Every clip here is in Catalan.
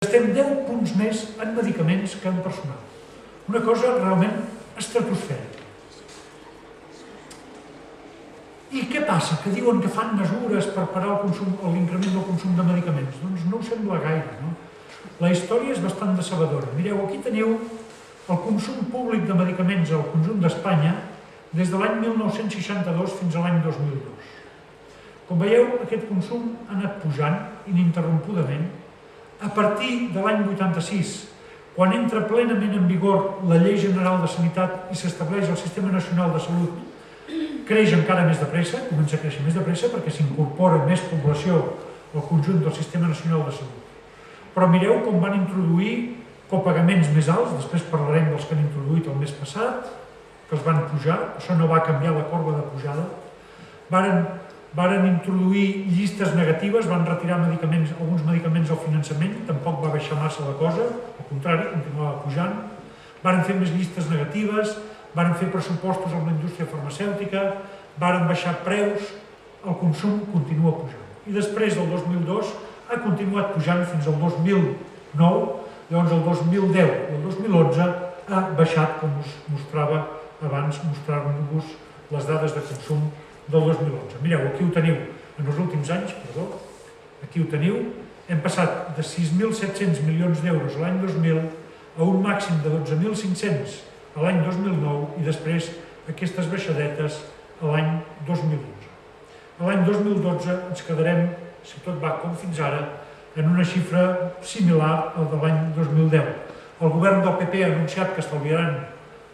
Estem 10 punts més en medicaments que en personal. Una cosa realment estratosfèrica. I què passa? Que diuen que fan mesures per parar l'increment del consum de medicaments. Doncs no ho sembla gaire, no? La història és bastant decebedora. Mireu, aquí teniu el consum públic de medicaments al conjunt d'Espanya des de l'any 1962 fins a l'any 2002. Com veieu, aquest consum ha anat pujant ininterrompudament. A partir de l'any 86, quan entra plenament en vigor la Llei General de Sanitat i s'estableix el Sistema Nacional de Salut, creix encara més de pressa, comença a créixer més de pressa perquè s'incorpora més població al conjunt del Sistema Nacional de Salut. Però mireu com van introduir copagaments més alts, després parlarem dels que han introduït el mes passat, que els van pujar, això no va canviar la corba de pujada. Varen introduir llistes negatives, van retirar alguns medicaments al finançament, tampoc va baixar massa la cosa, al contrari, continuava pujant. Varen fer més llistes negatives, varen fer pressupostos amb la indústria farmacèutica, varen baixar preus, el consum continua pujant. I després del 2002 ha continuat pujant fins al 2009, llavors el 2010 i el 2011 ha baixat, com us mostrava abans, mostrant-vos les dades de consum del 2011. Mireu, aquí ho teniu, en els últims anys, aquí ho teniu, hem passat de 6.700 milions d'euros l'any 2000 a un màxim de 12.500 a l'any 2009 i després aquestes baixadetes a l'any 2012. A l'any 2012 ens quedarem, si tot va com fins ara, en una xifra similar al de l'any 2010. El govern del PP ha anunciat que estalviaran,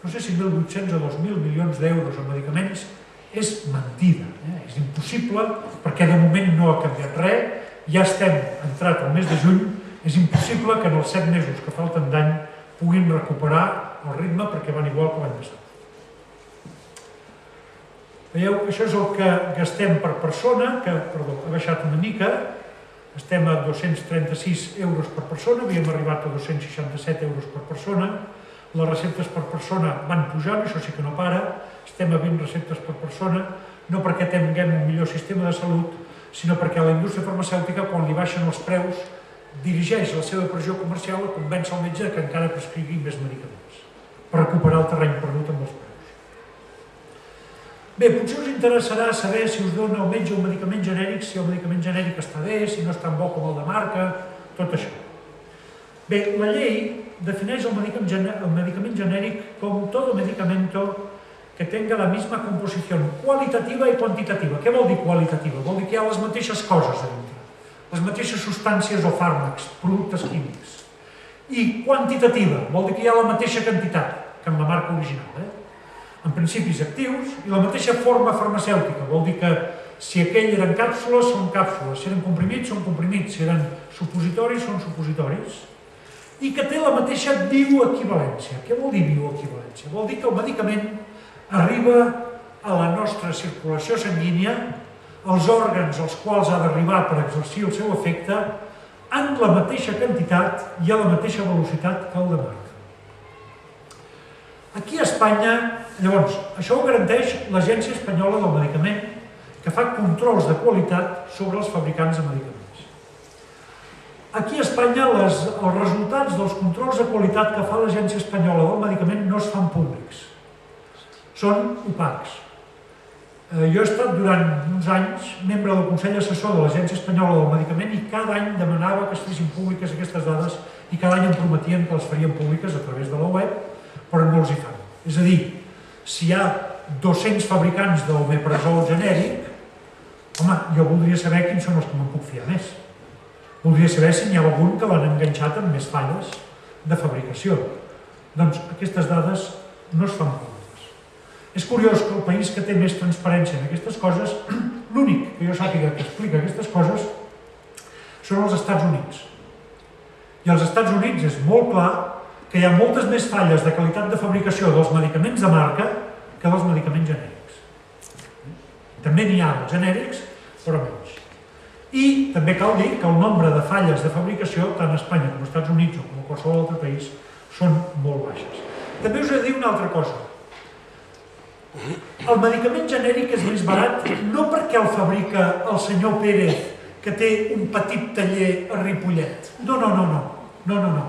no sé si 1.800 o 2.000 milions d'euros en medicaments. És mentida, és impossible, perquè de moment no ha canviat res, ja estem entrat al mes de juny, és impossible que en els 7 mesos que falten d'any puguin recuperar el ritme perquè van igual que l'any passat. Veieu, això és el que gastem per persona, que, ha baixat una mica, estem a 236 euros per persona, havíem arribat a 267 euros per persona, les receptes per persona van pujant, això sí que no para, estem a 20 receptes per persona, no perquè tinguem un millor sistema de salut, sinó perquè la indústria farmacèutica, quan li baixen els preus, dirigeix la seva pressió comercial a convèncer el metge que encara prescrigui més medicaments, per recuperar el terreny perdut amb els preus. Bé, potser us interessarà saber si us dona el metge un medicament genèric, si el medicament genèric està bé, si no és tan bo com el de marca, tot això. Bé, la llei defineix el medicament genèric com todo medicamento que tenga la misma composición qualitativa i quantitativa. Què vol dir qualitativa? Vol dir que hi ha les mateixes coses a dintre, les mateixes substàncies o fàrmacs, productes químics. I quantitativa vol dir que hi ha la mateixa quantitat que en la marca original, en principis actius, i la mateixa forma farmacèutica. Vol dir que si aquell eren càpsules, són càpsules, si eren comprimits, són comprimits, si eren supositoris, són supositoris. I que té la mateixa bioequivalència. Què vol dir bioequivalència? Vol dir que el medicament arriba a la nostra circulació sanguínia, els òrgans als quals ha d'arribar per exercir el seu efecte, en la mateixa quantitat i a la mateixa velocitat que el de marca. Aquí a Espanya, llavors, això ho garanteix l'Agència Espanyola del Medicament, que fa controls de qualitat sobre els fabricants de medicaments. Aquí a Espanya els resultats dels controls de qualitat que fa l'Agència Espanyola del Medicament no es fan públics. Són opacs. Jo he estat durant uns anys membre del Consell Assessor de l'Agència Espanyola del Medicament i cada any demanava que es fessin públiques aquestes dades i cada any em prometien que les farien públiques a través de la web, però no els hi fan. És a dir, si hi ha 200 fabricants d'omeprazol genèric, home, jo voldria saber quins són els que me'n puc fiar més. Voldria saber si n'hi ha algun que l'han enganxat amb més falles de fabricació. Doncs aquestes dades no es fan públiques. És curiós que el país que té més transparència en aquestes coses, l'únic que jo sàpiga que explica aquestes coses, són els Estats Units. I als Estats Units és molt clar que hi ha moltes més falles de qualitat de fabricació dels medicaments de marca que dels medicaments genèrics. També n'hi ha els genèrics, però menys. I també cal dir que el nombre de falles de fabricació, tant a Espanya com als Estats Units o com a qualsevol altre país, són molt baixes. També us he de dir una altra cosa. El medicament genèric és més barat no perquè el fabrica el senyor Pérez, que té un petit taller a Ripollet. No. no.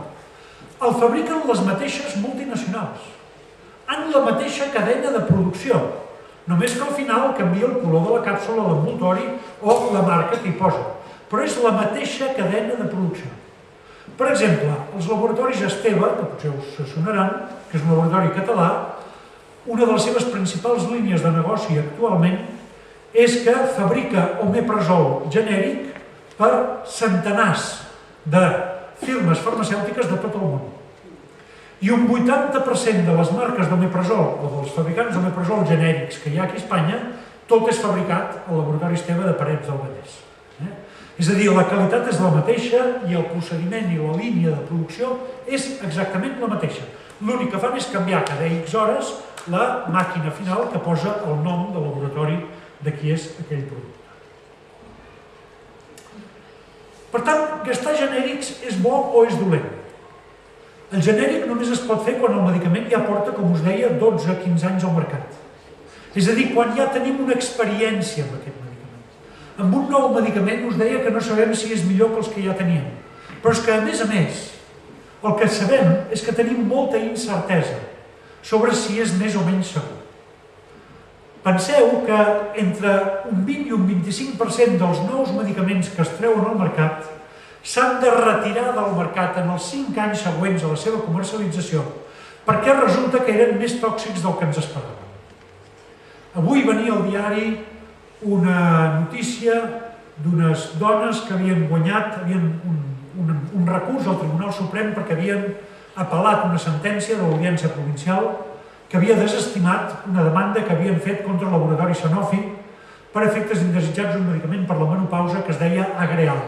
El fabriquen les mateixes multinacionals, en la mateixa cadena de producció, només que al final canvia el color de la càpsula, l'envoltori o la marca que hi posa, però és la mateixa cadena de producció. Per exemple, els laboratoris Esteve, que potser us sonaran, que és un laboratori català, una de les seves principals línies de negoci actualment és que fabrica omeprazol genèric per centenars de firmes farmacèutiques de tot el món. I un 80% de les marques d'omeprazol o dels fabricants d'omeprazol genèrics que hi ha aquí a Espanya, tot és fabricat al laboratori Esteve de Parets del Vallès. És a dir, la qualitat és la mateixa i el procediment i la línia de producció és exactament la mateixa. L'únic que fan és canviar cada X hores la màquina final que posa el nom del laboratori de qui és aquell producte. Per tant, gastar genèrics és bo o és dolent? El genèric només es pot fer quan el medicament ja porta, com us deia, 12-15 anys al mercat. És a dir, quan ja tenim una experiència amb aquest medicament. Amb un nou medicament us deia que no sabem si és millor que els que ja teníem. Però és que, a més, el que sabem és que tenim molta incertesa sobre si és més o menys segur. Penseu que entre un 20 i un 25% dels nous medicaments que es treuen al mercat s'han de retirar del mercat en els 5 anys següents a la seva comercialització perquè resulta que eren més tòxics del que ens esperàvem. Avui venia al diari una notícia d'unes dones que havien guanyat un recurs al Tribunal Suprem perquè havien apel·lat una sentència de l'Audiència Provincial que havia desestimat una demanda que havien fet contra el laboratori Sanofi per efectes indesitjats d'un medicament per la menopausa que es deia Agreal.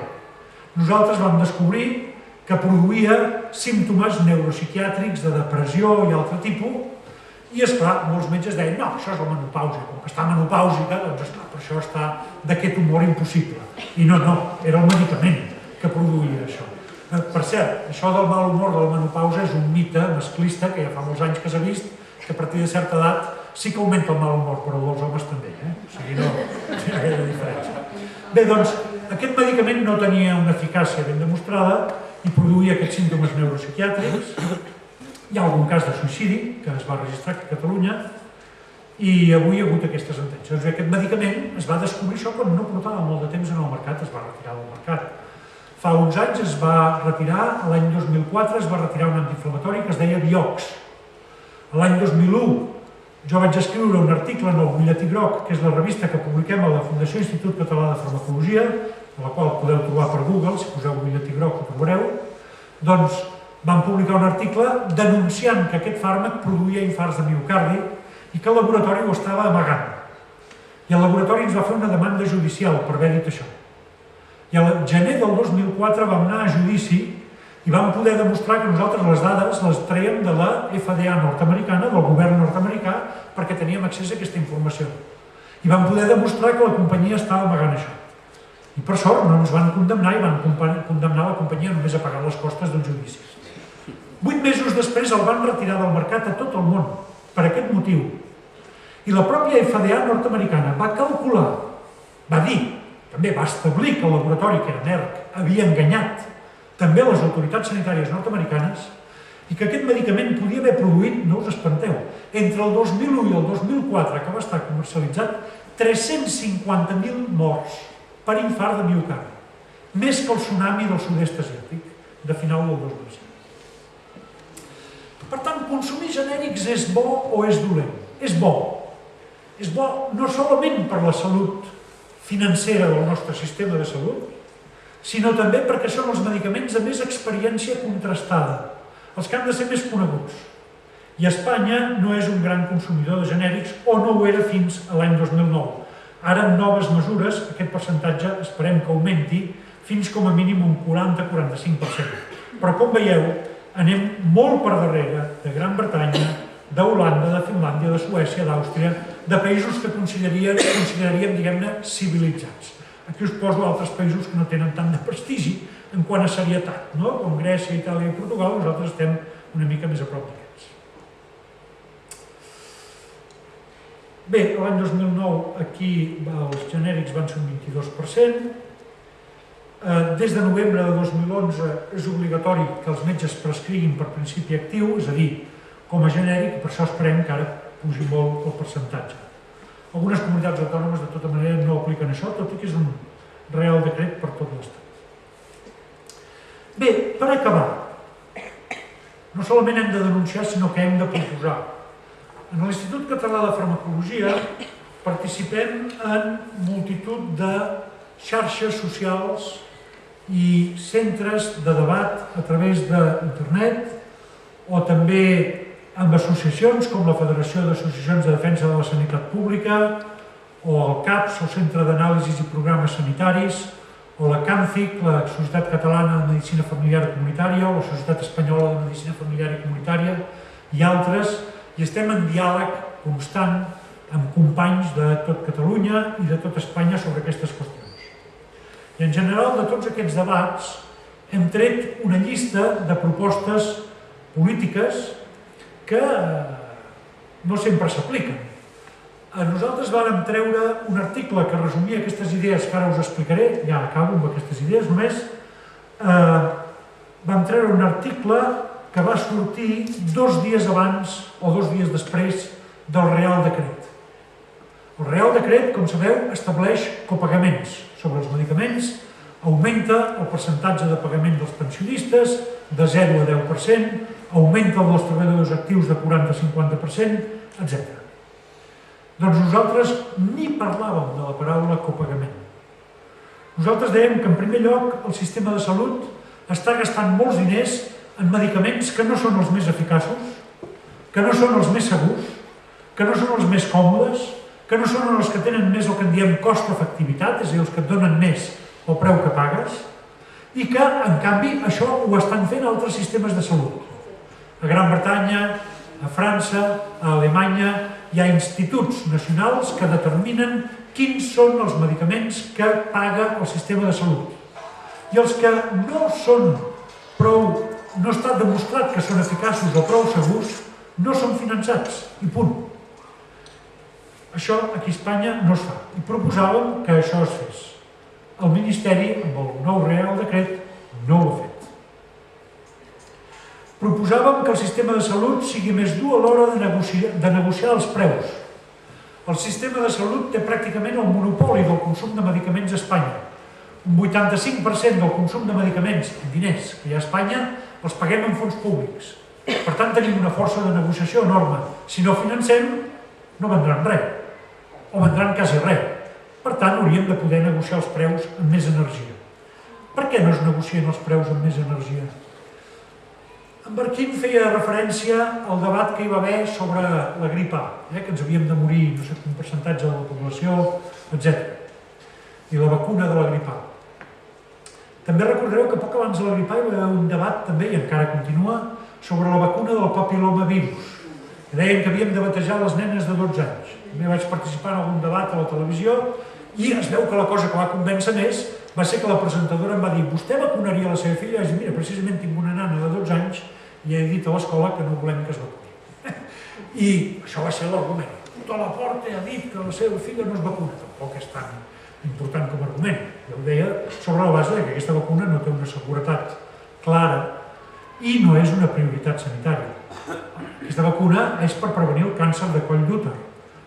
Nosaltres vam descobrir que produïa símptomes neuropsiquiàtrics de depressió i altre tipus i, esclar, molts metges deien no, això és la menopausa, com que està menopàusica, doncs esclar, per això està d'aquest humor impossible. I no, era el medicament que produïa això. Per cert, això del mal humor de la menopausa és un mite masclista que ja fa molts anys que s'ha vist, que a partir de certa edat sí que augmenta el mal humor, però el dels homes també, O sigui, no hi ha gaire diferència. Bé, doncs, aquest medicament no tenia una eficàcia ben demostrada i produïa aquests símptomes neuropsiquiàtrics. Hi ha algun cas de suïcidi que es va registrar aquí a Catalunya i avui hi ha hagut aquesta sentència. Doncs aquest medicament es va descobrir això quan no portava molt de temps en el mercat, es va retirar del mercat. Fa uns anys es va retirar, l'any 2004 es va retirar un antiinflamatori que es deia Vioxx. L'any 2001 jo vaig escriure un article en el Butlletí Groc, que és la revista que publiquem a la Fundació Institut Català de Farmacologia, a la qual podeu trobar per Google, si poseu Butlletí Groc ho trobareu, doncs vam publicar un article denunciant que aquest fàrmac produïa infarts de miocardi i que el laboratori ho estava amagant. I el laboratori ens va fer una demanda judicial per haver dit això. I al gener del 2004 vam anar a judici i vam poder demostrar que nosaltres les dades les traiem de la FDA nord-americana, del govern nord-americà, perquè teníem accés a aquesta informació. I vam poder demostrar que la companyia estava amagant això. I per sort no ens van condemnar i van condemnar la companyia només a pagar les costes dels judicis. 8 mesos després el van retirar del mercat a tot el món, per aquest motiu. I la pròpia FDA nord-americana va calcular, va dir, també va establir que el laboratori, que era Merck, havia enganyat també les autoritats sanitàries nord-americanes i que aquest medicament podia haver produït, no us espanteu, entre el 2001 i el 2004, que va estar comercialitzat, 350.000 morts per infart de miocardi, més que el tsunami del sud-est asiàtic de final del 2005. Per tant, consumir genèrics és bo o és dolent? És bo. És bo no solament per la salut financera del nostre sistema de salut, sinó també perquè són els medicaments de més experiència contrastada, els que han de ser més coneguts. I Espanya no és un gran consumidor de genèrics, o no ho era fins a l'any 2009. Ara, amb noves mesures, aquest percentatge esperem que augmenti fins com a mínim un 40-45%. Però, com veieu, anem molt per darrere de Gran Bretanya, d'Holanda, de Finlàndia, de Suècia, d'Àustria, de països que consideraríem, diguem-ne, civilitzats. Aquí us poso altres països que no tenen tant de prestigi en quant a serietat, no? Com Grècia, Itàlia i Portugal, nosaltres estem una mica més a prop d'aquests. Bé, l'any 2009 aquí els genèrics van ser un 22%, Des de novembre de 2011 és obligatori que els metges prescriguin per principi actiu, és a dir, com a genèric, i per això esperem que ara pugi molt el percentatge. Algunes comunitats autònomes de tota manera no apliquen això, tot i que és un Real Decret per tot l'Estat. Bé, per acabar, no solament hem de denunciar, sinó que hem de proposar. En l'Institut Català de Farmacologia participem en multitud de xarxes socials i centres de debat a través d'internet o també amb associacions com la Federació d'Associacions de Defensa de la Sanitat Pública o el CAPS, el Centre d'Anàlisis i Programes Sanitaris, o la CANFIC, la Societat Catalana de Medicina Familiar i Comunitària, o la Societat Espanyola de Medicina Familiar i Comunitària i altres, i estem en diàleg constant amb companys de tot Catalunya i de tot Espanya sobre aquestes qüestions. I en general, de tots aquests debats, hem tret una llista de propostes polítiques que no sempre s'apliquen. Nosaltres vàrem treure un article que resumia aquestes idees que ara us explicaré, ja acabo amb aquestes idees només. Vam treure un article que va sortir 2 dies abans o 2 dies després del Real Decret. El Real Decret, com sabeu, estableix copagaments sobre els medicaments, augmenta el percentatge de pagament dels pensionistes de 0 a 10%, augmenta el dels treballadors actius de 40 a 50%, etc. Doncs nosaltres ni parlàvem de la paraula copagament. Nosaltres dèiem que, en primer lloc, el sistema de salut està gastant molts diners en medicaments que no són els més eficaços, que no són els més segurs, que no són els més còmodes, que no són els que tenen més el que en diem cost-efectivitat, és a dir, els que et donen més el preu que pagues, i que, en canvi, això ho estan fent altres sistemes de salut. A Gran Bretanya, a França, a Alemanya, hi ha instituts nacionals que determinen quins són els medicaments que paga el sistema de salut. I els que no són prou, no està demostrat que són eficaços o prou segurs, no són finançats, i punt. Això aquí a Espanya no es fa, i proposàvem que això es fes. El Ministeri, amb el nou Real Decret, no ho ha fet. Proposàvem que el sistema de salut sigui més dur a l'hora de negociar els preus. El sistema de salut té pràcticament el monopoli del consum de medicaments a Espanya. Un 85% del consum de medicaments en diners que hi ha a Espanya els paguem en fons públics. Per tant, tenim una força de negociació enorme. Si no financem, no vendran res, o vendran quasi res. Per tant, hauríem de poder negociar els preus amb més energia. Per què no es negocien els preus amb més energia? En Barquín feia referència al debat que hi va haver sobre la grip A, que ens havíem de morir, no sé quin percentatge de la població, etc. I la vacuna de la grip A. També recordareu que poc abans de la grip A hi va haver un debat també, i encara continua, sobre la vacuna del papilomavirus. Deien que havíem de batejar les nenes de 12 anys. També vaig participar en algun debat a la televisió i es veu que la cosa que va convèncer més va ser que la presentadora em va dir: vostè vacunaria la seva filla? I vaig dir: mira, precisament tinc una nana de 12 anys i he dit a l'escola que no volem que es vacuni. I això va ser l'argument. Tota la porta ha dit que la seva filla no es vacuna. Tampoc és tan important com a argument. Jo ho deia sobre la base que aquesta vacuna no té una seguretat clara i no és una prioritat sanitària. Aquesta vacuna és per prevenir el càncer de coll d'úter,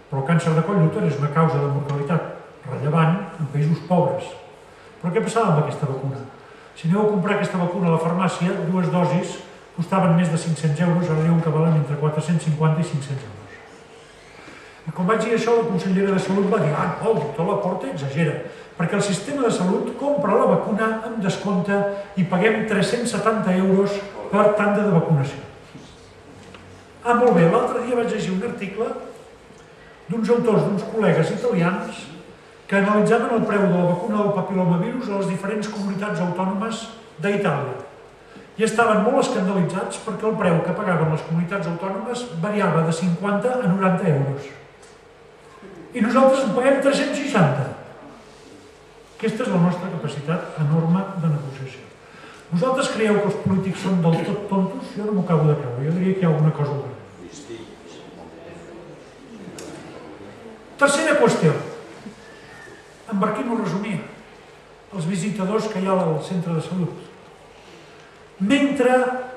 però el càncer de coll d'úter és una causa de mortalitat rellevant en països pobres. Però què passava amb aquesta vacuna? Si aneu a comprar aquesta vacuna a la farmàcia, 2 dosis costaven més de 500 euros, ara diuen que valen entre 450 i 500 euros. I quan vaig dir això, la consellera de Salut va dir: el doctor Laporta exagera, perquè el sistema de salut compra la vacuna amb descompte i paguem 370 euros per tanda de vacunació. Molt bé, l'altre dia vaig llegir un article d'uns autors, d'uns col·legues italians, que analitzaven el preu de la vacuna del papilomavirus a les diferents comunitats autònomes d'Itàlia. I estaven molt escandalitzats perquè el preu que pagaven les comunitats autònomes variava de 50 a 90 euros. I nosaltres en paguem 360. Aquesta és la nostra capacitat enorme de negociació. Vosaltres creieu que els polítics són del tot tontos? Jo no m'ho acabo de creure. Jo diria que hi ha alguna cosa al darrere. Tercera qüestió. En Barquín ho resumia. els visitadors que hi ha al centre de salut. Mentre